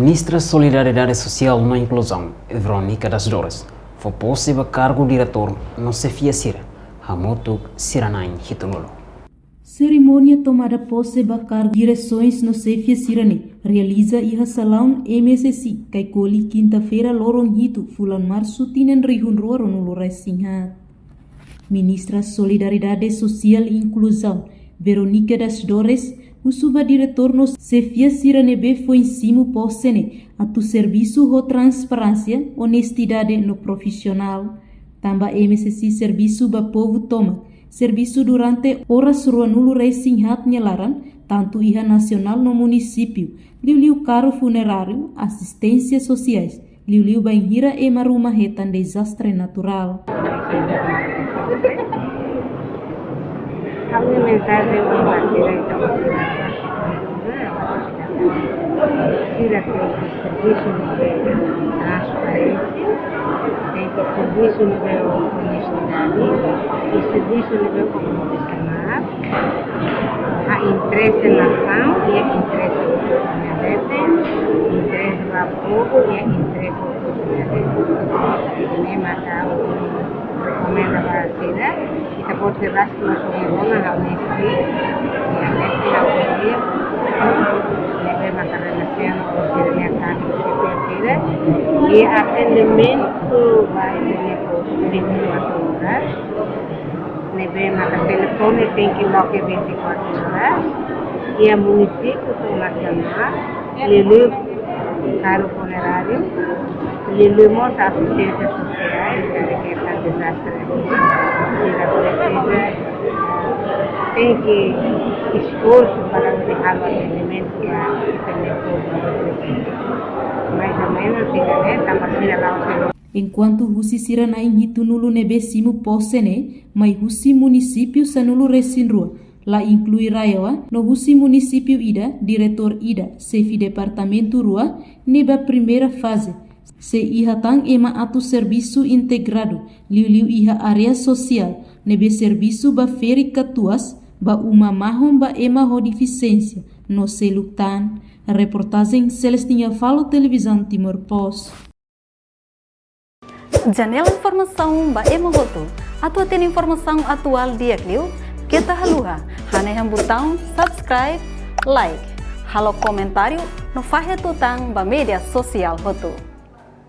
Ministra Solidariedade Social e Inclusão, Veronica das Dores, foi possível cargo diretor no Cefia Sira, Hamotuk Siranain Hitunolo. Cerimônia tomada posse ba cargo direções no Cefia Sirane realiza iha salão MSC kaikoli quinta-feira lorong hitu fulan março tinen rihun roro no Loresinha. Ministra Solidariedade Social e Inclusão, Veronica das Dores, o subdiretor no Cefia Siranebe foi em cima possene a tu serviço de transparência, honestidade no profissional. Também MSC serviço ba povo toma, serviço durante horas ruanulo resinhat nyelaran, tanto iha nacional no município, liu caro funerário, assistência sociais, liu banhira e maruma retan desastre natural. A minha mensagem é uma direita tira que o serviço no transparência, tem que o serviço no honestidade, o serviço no profissional, a interesse na nação e a interesse do comunidade, interesse do povo e a interesse do comunidade. Nem matar o recomenda para a cidade, kita pode ser que nós somos na honestidade e a honestidade leve uma relação com a cidade e atendimento vai ter 24 horas, leve uma telefone tem que loque 24 horas e a município nacional leve caro funerário leve muita assistência sociais que é desastre tem que esforço para deixar o atendimento que a mais ou menos estamos Enquanto Husi Siranain hitunulu nebe simu posene, mai Husi município sanulu resinrua, la inclui Rayawa, no Husi município Ida, diretor Ida, sefi departamento Rua, neba primeira fase. Se iha tang ema atu serviço integrado, liu iha área social, nebe serviço ba feri katuas, ba uma mahom ba ema deficiência, no seluktan. Reportagem Celestinha Falo Televisão Timor Post. Janela informação ba ema hotu. Atua tem informação atual dia kliu. Kita haluha. Haneham botão subscribe, like. Halo comentário no fahe tutang ba media sosial hotu.